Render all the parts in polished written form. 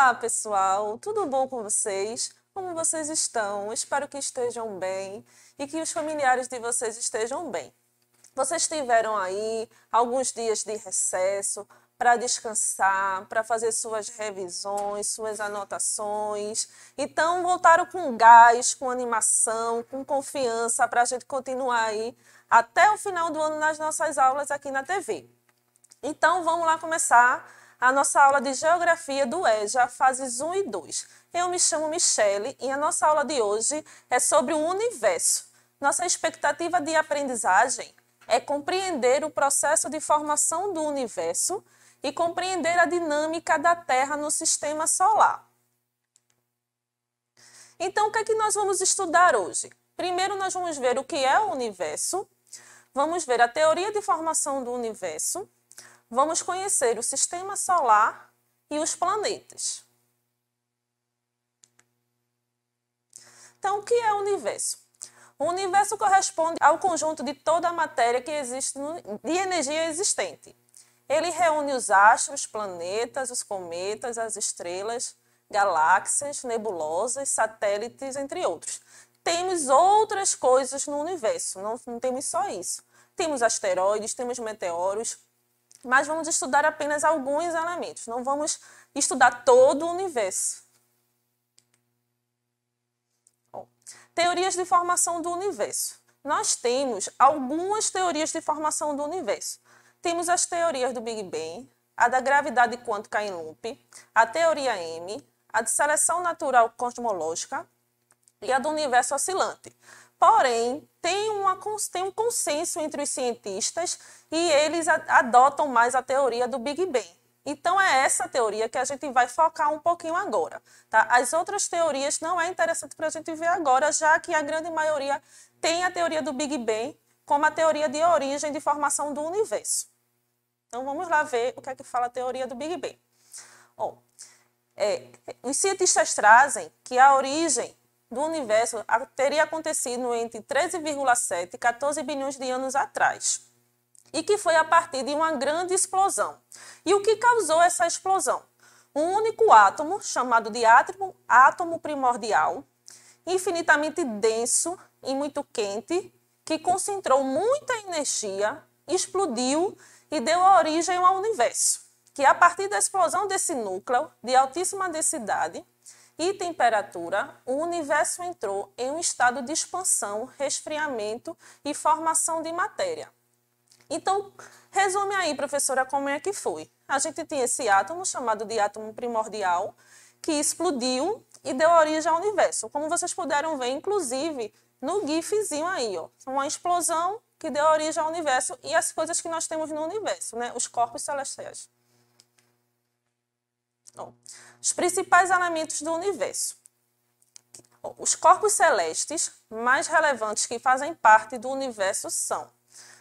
Olá, pessoal! Tudo bom com vocês? Como vocês estão? Espero que estejam bem e que os familiares de vocês estejam bem. Vocês tiveram aí alguns dias de recesso para descansar, para fazer suas revisões, suas anotações. Então, voltaram com gás, com animação, com confiança para a gente continuar aí até o final do ano nas nossas aulas aqui na TV. Então, vamos lá começar a nossa aula de Geografia do EJA, fases 1 e 2. Eu me chamo Michele e a nossa aula de hoje é sobre o universo. Nossa expectativa de aprendizagem é compreender o processo de formação do universo e compreender a dinâmica da Terra no sistema solar. Então, o que é que nós vamos estudar hoje? Primeiro, nós vamos ver o que é o universo, vamos ver a teoria de formação do universo, vamos conhecer o sistema solar e os planetas. Então, o que é o universo? O universo corresponde ao conjunto de toda a matéria que existe de energia existente. Ele reúne os astros, planetas, os cometas, as estrelas, galáxias, nebulosas, satélites, entre outros. Temos outras coisas no universo, não temos só isso. Temos asteroides, temos meteoros, mas vamos estudar apenas alguns elementos, não vamos estudar todo o universo. Teorias de formação do universo. Nós temos algumas teorias de formação do universo. Temos as teorias do Big Bang, a da gravidade quântica em loop, a teoria M, a de seleção natural cosmológica e a do universo oscilante. Porém, tem um consenso entre os cientistas e eles adotam mais a teoria do Big Bang. Então, é essa teoria que a gente vai focar um pouquinho agora. Tá? As outras teorias não é interessante para a gente ver agora, já que a grande maioria tem a teoria do Big Bang como a teoria de origem de formação do universo. Então, vamos lá ver o que é que fala a teoria do Big Bang. Os cientistas trazem que a origem do universo teria acontecido entre 13,7 e 14 bilhões de anos atrás, e que foi a partir de uma grande explosão. E o que causou essa explosão? Um único átomo, chamado de átomo primordial, infinitamente denso e muito quente, que concentrou muita energia, explodiu e deu origem ao universo, que a partir da explosão desse núcleo de altíssima densidade e temperatura, o universo entrou em um estado de expansão, resfriamento e formação de matéria. Então, resume aí, professora, como é que foi. A gente tinha esse átomo, chamado de átomo primordial, que explodiu e deu origem ao universo. Como vocês puderam ver, inclusive, no gifzinho aí, ó, uma explosão que deu origem ao universo e as coisas que nós temos no universo, né? Os corpos celestiais. Os principais elementos do universo. Os corpos celestes mais relevantes que fazem parte do universo são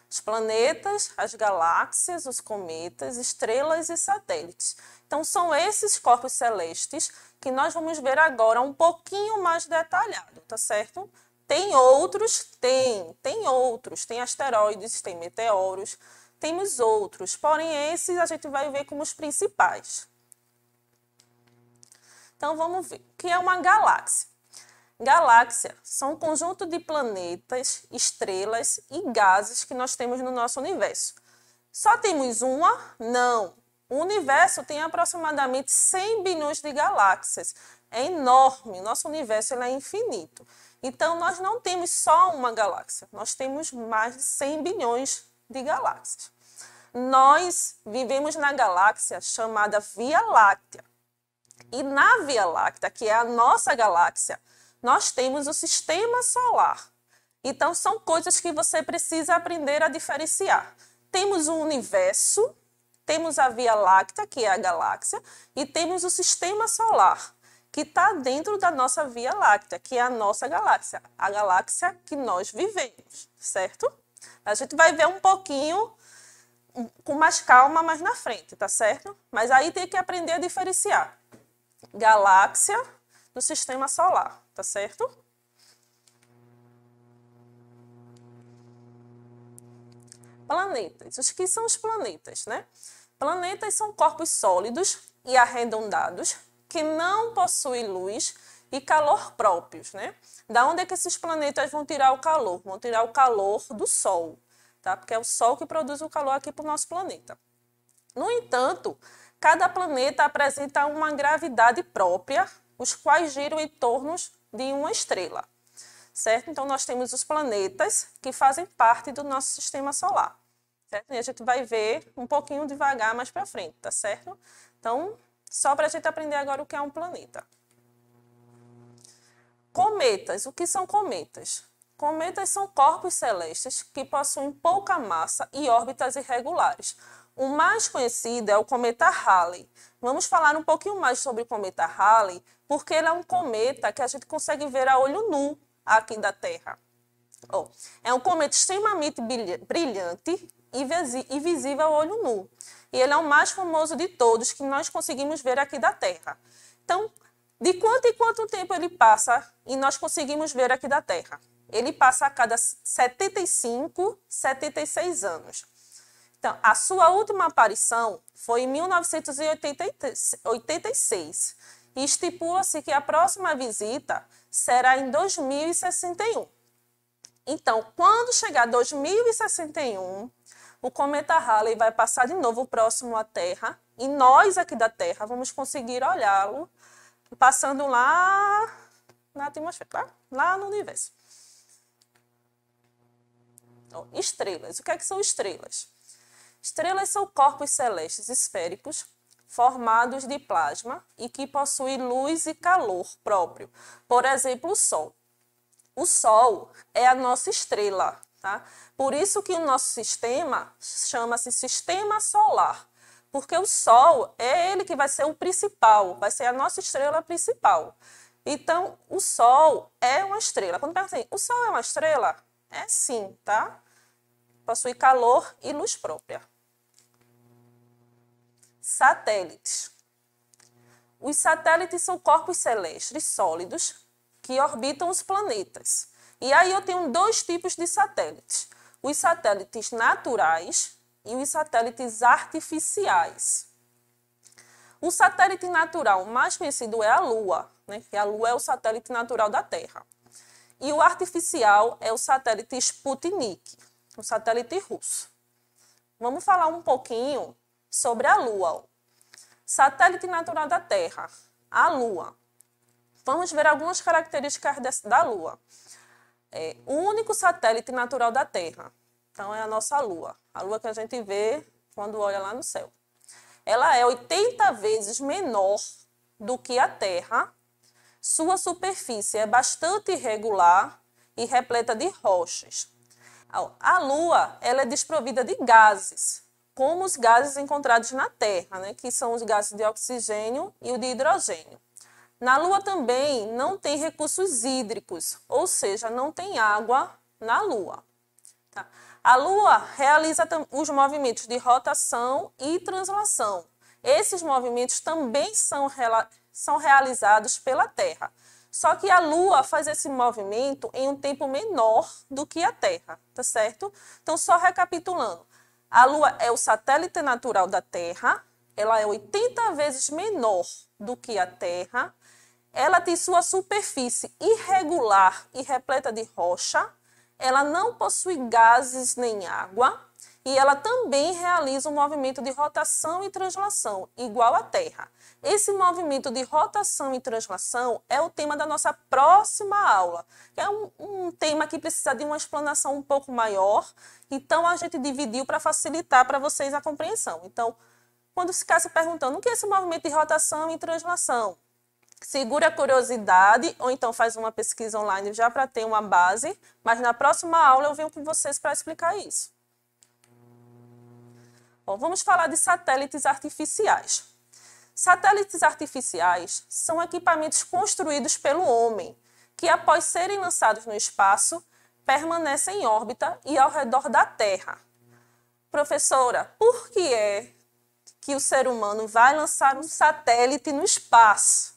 os planetas, as galáxias, os cometas, estrelas e satélites. Então, são esses corpos celestes que nós vamos ver agora um pouquinho mais detalhado, tá certo? Tem outros? Tem outros. Tem asteroides, tem meteoros, temos outros. Porém, esses a gente vai ver como os principais. Então, vamos ver. O que é uma galáxia? Galáxia são um conjunto de planetas, estrelas e gases que nós temos no nosso universo. Só temos uma? Não. O universo tem aproximadamente 100 bilhões de galáxias. É enorme. Nosso universo é infinito. Então, nós não temos só uma galáxia. Nós temos mais de 100 bilhões de galáxias. Nós vivemos na galáxia chamada Via Láctea. E na Via Láctea, que é a nossa galáxia, nós temos o sistema solar. Então, são coisas que você precisa aprender a diferenciar. Temos o universo, temos a Via Láctea, que é a galáxia, e temos o sistema solar, que está dentro da nossa Via Láctea, que é a nossa galáxia, a galáxia que nós vivemos, certo? A gente vai ver um pouquinho com mais calma mais na frente, tá certo? Mas aí tem que aprender a diferenciar galáxia do sistema solar, tá certo? Planetas. Os que são os planetas, né? Planetas são corpos sólidos e arredondados porque não possui luz e calor próprios, né? Da onde é que esses planetas vão tirar o calor? Vão tirar o calor do Sol, tá? Porque é o Sol que produz o calor aqui para o nosso planeta. No entanto, cada planeta apresenta uma gravidade própria, os quais giram em torno de uma estrela, certo? Então, nós temos os planetas que fazem parte do nosso sistema solar, certo? E a gente vai ver um pouquinho devagar mais para frente, tá certo? Então, só para a gente aprender agora o que é um planeta. Cometas. O que são cometas? Cometas são corpos celestes que possuem pouca massa e órbitas irregulares. O mais conhecido é o cometa Halley. Vamos falar um pouquinho mais sobre o cometa Halley, porque ele é um cometa que a gente consegue ver a olho nu aqui da Terra. É um cometa extremamente brilhante e visível a olho nu. E ele é o mais famoso de todos que nós conseguimos ver aqui da Terra. Então, de quanto em quanto tempo ele passa e nós conseguimos ver aqui da Terra? Ele passa a cada 75, 76 anos. Então, a sua última aparição foi em 1986 e estipula-se que a próxima visita será em 2061. Então, quando chegar 2061, o cometa Halley vai passar de novo próximo à Terra e nós aqui da Terra vamos conseguir olhá-lo passando lá na atmosfera, lá no universo. Então, estrelas. O que é que são estrelas? Estrelas são corpos celestes esféricos formados de plasma e que possuem luz e calor próprio. Por exemplo, o Sol. O Sol é a nossa estrela, tá? Por isso que o nosso sistema chama-se Sistema Solar. Porque o Sol é ele que vai ser o principal, vai ser a nossa estrela principal. Então, o Sol é uma estrela. Quando pergunta assim, o Sol é uma estrela? É sim, tá? Possui calor e luz própria. Satélites. Os satélites são corpos celestes sólidos que orbitam os planetas. E aí eu tenho dois tipos de satélites. Os satélites naturais e os satélites artificiais. O satélite natural mais conhecido é a Lua, né? Que a Lua é o satélite natural da Terra. E o artificial é o satélite Sputnik, o satélite russo. Vamos falar um pouquinho sobre a Lua. Satélite natural da Terra, a Lua. Vamos ver algumas características da Lua. É o único satélite natural da Terra. Então, é a nossa Lua. A Lua que a gente vê quando olha lá no céu. Ela é 80 vezes menor do que a Terra. Sua superfície é bastante irregular e repleta de rochas. A Lua ela é desprovida de gases, como os gases encontrados na Terra, né, que são os gases de oxigênio e o de hidrogênio. Na Lua também não tem recursos hídricos, ou seja, não tem água na Lua. Tá? A Lua realiza os movimentos de rotação e translação. Esses movimentos também são realizados pela Terra. Só que a Lua faz esse movimento em um tempo menor do que a Terra, tá certo? Então, só recapitulando. A Lua é o satélite natural da Terra, ela é 80 vezes menor do que a Terra, ela tem sua superfície irregular e repleta de rocha, ela não possui gases nem água e ela também realiza um movimento de rotação e translação, igual à Terra. Esse movimento de rotação e translação é o tema da nossa próxima aula. É um tema que precisa de uma explanação um pouco maior, então a gente dividiu para facilitar para vocês a compreensão. Então, quando ficar se perguntando o que é esse movimento de rotação e translação, segure a curiosidade ou então faz uma pesquisa online já para ter uma base, mas na próxima aula eu venho com vocês para explicar isso. Bom, vamos falar de satélites artificiais. Satélites artificiais são equipamentos construídos pelo homem, que após serem lançados no espaço, permanecem em órbita e ao redor da Terra. Professora, por que é que o ser humano vai lançar um satélite no espaço?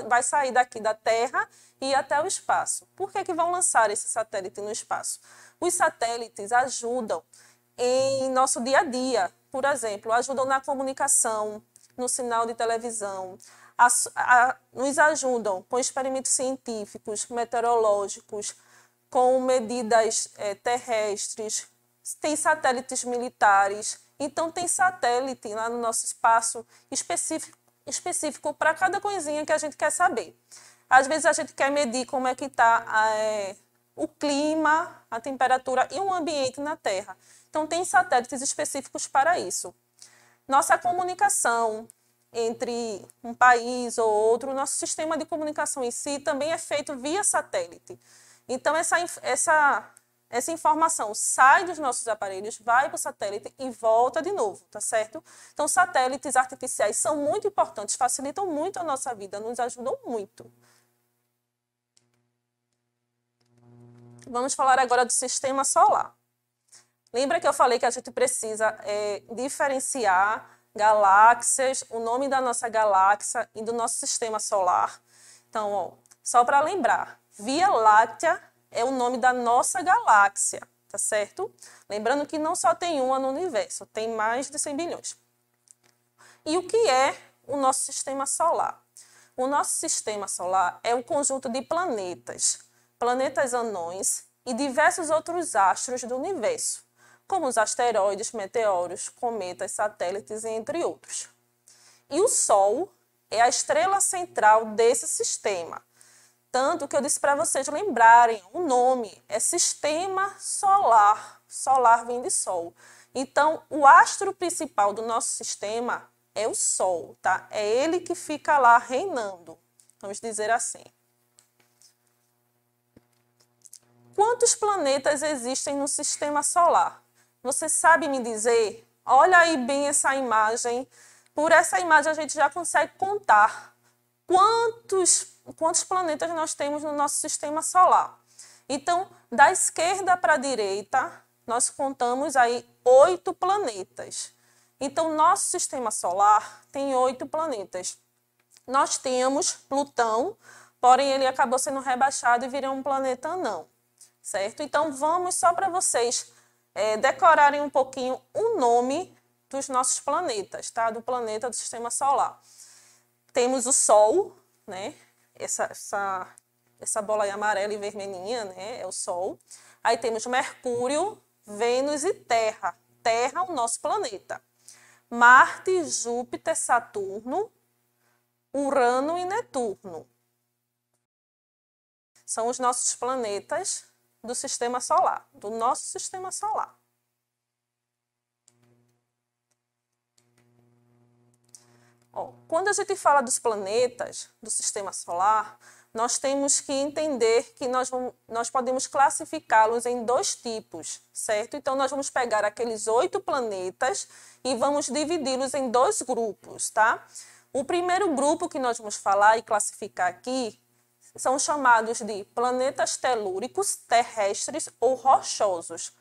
Vai sair daqui da Terra e ir até o espaço. Por que vão lançar esse satélite no espaço? Os satélites ajudam em nosso dia a dia. Por exemplo, ajudam na comunicação, no sinal de televisão, nos ajudam com experimentos científicos, meteorológicos, com medidas terrestres, tem satélites militares. Então, tem satélite lá no nosso espaço específico para cada coisinha que a gente quer saber. Às vezes, a gente quer medir como é que está o clima, a temperatura e o ambiente na Terra. Então, tem satélites específicos para isso. Nossa comunicação entre um país ou outro, nosso sistema de comunicação em si também é feito via satélite. Então, essa informação sai dos nossos aparelhos, vai para o satélite e volta de novo, tá certo? Então, satélites artificiais são muito importantes, facilitam muito a nossa vida, nos ajudam muito. Vamos falar agora do sistema solar. Lembra que eu falei que a gente precisa diferenciar galáxias, o nome da nossa galáxia e do nosso sistema solar. Então, ó, só para lembrar, Via Láctea é o nome da nossa galáxia, tá certo? Lembrando que não só tem uma no universo, tem mais de 100 bilhões. E o que é o nosso sistema solar? O nosso sistema solar é um conjunto de planetas, planetas anões e diversos outros astros do universo, como os asteroides, meteoros, cometas, satélites, entre outros. E o Sol é a estrela central desse sistema. Tanto que eu disse para vocês lembrarem, o nome é Sistema Solar. Solar vem de Sol. Então, o astro principal do nosso sistema é o Sol, tá? É ele que fica lá reinando, vamos dizer assim. Quantos planetas existem no sistema solar? Você sabe me dizer? Olha aí bem essa imagem. Por essa imagem a gente já consegue contar quantos planetas nós temos no nosso sistema solar. Então, da esquerda para a direita, nós contamos aí 8 planetas. Então, nosso sistema solar tem 8 planetas. Nós temos Plutão, porém ele acabou sendo rebaixado e virou um planeta anão, certo? Então, vamos só para vocês decorarem um pouquinho o nome dos nossos planetas, tá? Do planeta do sistema solar. Temos o Sol, né? Essa bola aí amarela e vermelhinha, né? É o Sol. Aí temos Mercúrio, Vênus e Terra. Terra, o nosso planeta. Marte, Júpiter, Saturno, Urano e Netuno. São os nossos planetas do sistema solar, do nosso sistema solar. Ó, quando a gente fala dos planetas do sistema solar, nós temos que entender que nós podemos classificá-los em 2 tipos, certo? Então, nós vamos pegar aqueles 8 planetas e vamos dividi-los em 2 grupos, tá? O primeiro grupo que nós vamos falar e classificar aqui são chamados de planetas telúricos, terrestres ou rochosos.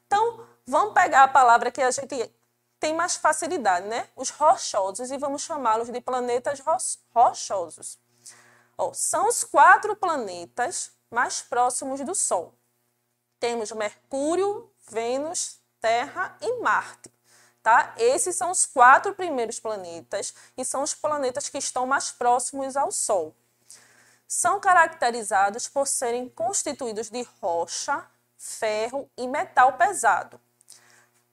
Então, vamos pegar a palavra que a gente tem mais facilidade, né? Os rochosos, e vamos chamá-los de planetas rochosos. Ó, são os 4 planetas mais próximos do Sol. Temos Mercúrio, Vênus, Terra e Marte. Tá? Esses são os 4 primeiros planetas e são os planetas que estão mais próximos ao Sol. São caracterizados por serem constituídos de rocha, ferro e metal pesado.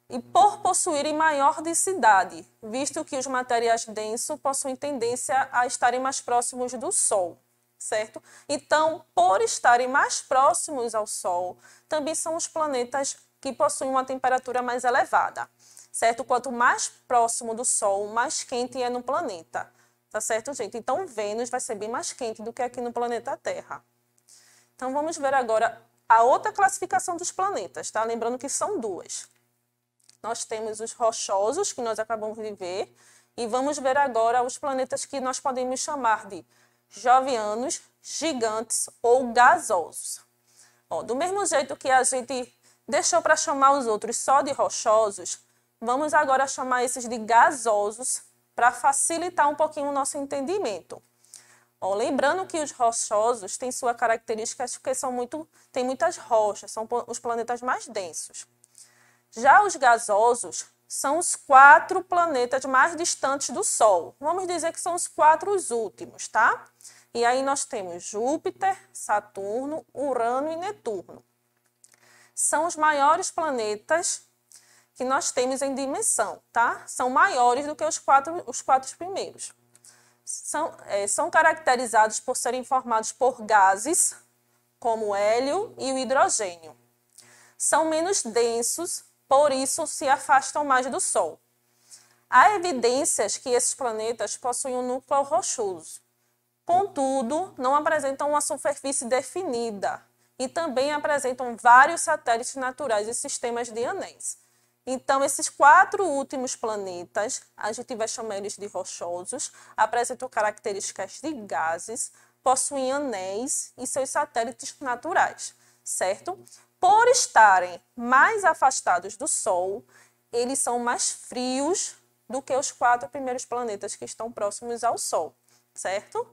E por possuírem maior densidade, visto que os materiais densos possuem tendência a estarem mais próximos do Sol, certo? Então, por estarem mais próximos ao Sol, também são os planetas que possuem uma temperatura mais elevada, certo? Quanto mais próximo do Sol, mais quente é no planeta, tá certo, gente? Então, Vênus vai ser bem mais quente do que aqui no planeta Terra. Então, vamos ver agora a outra classificação dos planetas, tá? Lembrando que são 2. Nós temos os rochosos, que nós acabamos de ver, e vamos ver agora os planetas que nós podemos chamar de jovianos, gigantes ou gasosos. Ó, do mesmo jeito que a gente deixou para chamar os outros só de rochosos, vamos agora chamar esses de gasosos para facilitar um pouquinho o nosso entendimento. Ó, lembrando que os rochosos têm sua característica porque tem muitas rochas, são os planetas mais densos. Já os gasosos são os 4 planetas mais distantes do Sol. Vamos dizer que são os 4 últimos, tá? E aí nós temos Júpiter, Saturno, Urano e Netuno. São os maiores planetas que nós temos em dimensão, tá? São maiores do que os quatro primeiros. São caracterizados por serem formados por gases, como o hélio e o hidrogênio. São menos densos, por isso se afastam mais do Sol. Há evidências que esses planetas possuem um núcleo rochoso. Contudo, não apresentam uma superfície definida e também apresentam vários satélites naturais e sistemas de anéis. Então, esses 4 últimos planetas, a gente vai chamar eles de rochosos, apresentam características de gases, possuem anéis e seus satélites naturais, certo? Por estarem mais afastados do Sol, eles são mais frios do que os 4 primeiros planetas que estão próximos ao Sol, certo?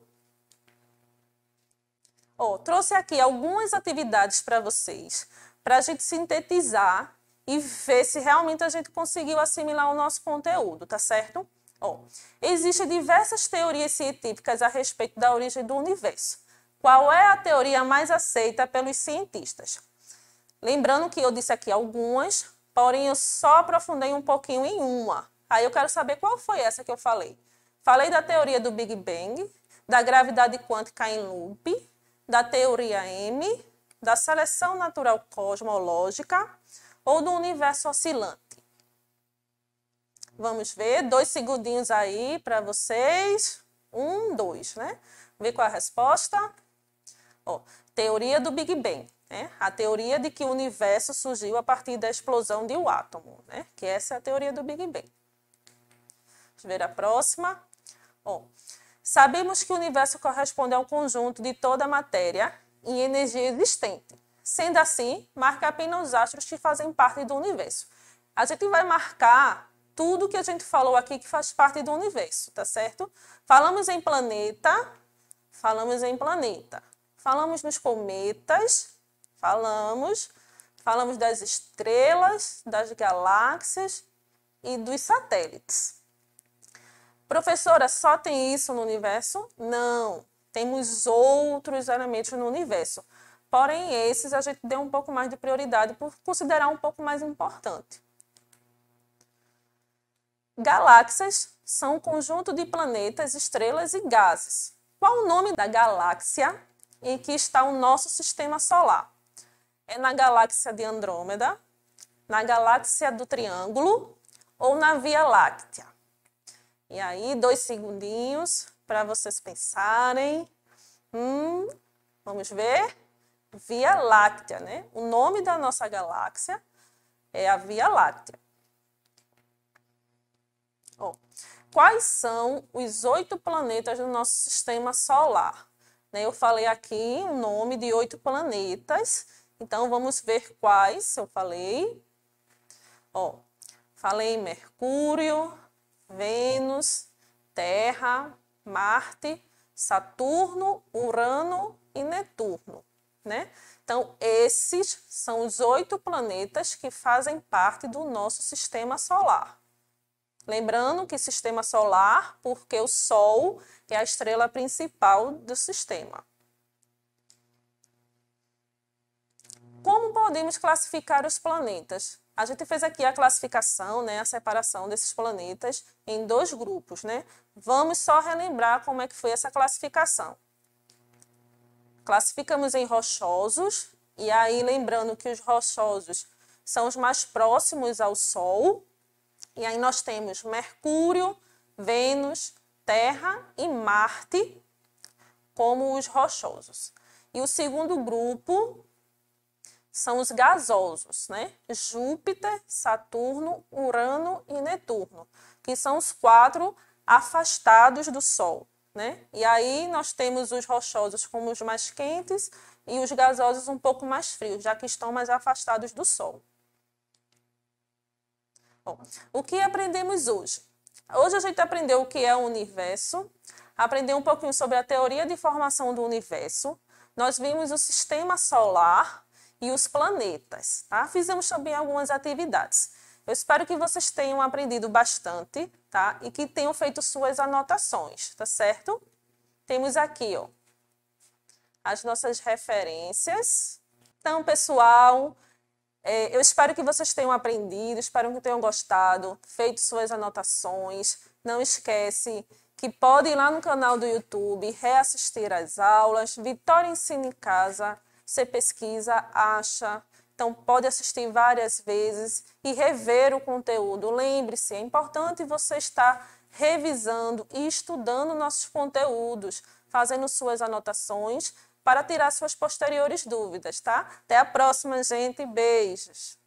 Trouxe aqui algumas atividades para vocês, para a gente sintetizar e ver se realmente a gente conseguiu assimilar o nosso conteúdo, tá certo? Existem diversas teorias científicas a respeito da origem do universo. Qual é a teoria mais aceita pelos cientistas? Lembrando que eu disse aqui algumas, porém eu só aprofundei um pouquinho em uma. Aí eu quero saber qual foi essa que eu falei. Falei da teoria do Big Bang, da gravidade quântica em loop, da teoria M, da seleção natural cosmológica ou do universo oscilante. Vamos ver, 2 segundinhos aí para vocês. 1, 2, né? Ver qual é a resposta. Teoria do Big Bang, né? A teoria de que o universo surgiu a partir da explosão de um átomo, né? Que essa é a teoria do Big Bang. Vamos ver a próxima. Sabemos que o universo corresponde ao conjunto de toda a matéria e energia existente. Sendo assim, marca apenas os astros que fazem parte do universo. A gente vai marcar tudo que a gente falou aqui que faz parte do universo, tá certo? Falamos em planeta, falamos nos cometas, falamos das estrelas, das galáxias e dos satélites. Professora, só tem isso no universo? Não, temos outros elementos no universo. Porém, esses a gente deu um pouco mais de prioridade por considerar um pouco mais importante. Galáxias são um conjunto de planetas, estrelas e gases. Qual o nome da galáxia em que está o nosso sistema solar? É na galáxia de Andrômeda, na galáxia do Triângulo ou na Via Láctea? E aí, 2 segundinhos para vocês pensarem. Vamos ver? Via Láctea, né? O nome da nossa galáxia é a Via Láctea. Quais são os 8 planetas do nosso sistema solar? Eu falei aqui o nome de 8 planetas, então vamos ver quais eu falei. Falei Mercúrio, Vênus, Terra, Marte, Saturno, Urano e Netuno, né? Então, esses são os 8 planetas que fazem parte do nosso sistema solar. Lembrando que sistema solar, porque o Sol é a estrela principal do sistema. Como podemos classificar os planetas? A gente fez aqui a classificação, né, a separação desses planetas em 2 grupos, né? Vamos só relembrar como é que foi essa classificação. Classificamos em rochosos, e aí lembrando que os rochosos são os mais próximos ao Sol. E aí nós temos Mercúrio, Vênus, Terra e Marte como os rochosos. E o segundo grupo são os gasosos, né? Júpiter, Saturno, Urano e Netuno, que são os 4 afastados do Sol, né? E aí nós temos os rochosos como os mais quentes e os gasosos um pouco mais frios, já que estão mais afastados do Sol. O que aprendemos hoje? Hoje a gente aprendeu o que é o universo, aprendeu um pouquinho sobre a teoria de formação do universo, nós vimos o sistema solar e os planetas, tá? Fizemos também algumas atividades. Eu espero que vocês tenham aprendido bastante, tá? E que tenham feito suas anotações, tá certo? Temos aqui, ó, as nossas referências. Então, pessoal, eu espero que vocês tenham aprendido, espero que tenham gostado, feito suas anotações. Não esquece que pode ir lá no canal do YouTube, reassistir às aulas. Vitória Ensina em Casa, você pesquisa, acha. Então, pode assistir várias vezes e rever o conteúdo. Lembre-se, é importante você estar revisando e estudando nossos conteúdos, fazendo suas anotações para tirar suas posteriores dúvidas, tá? Até a próxima, gente. Beijos!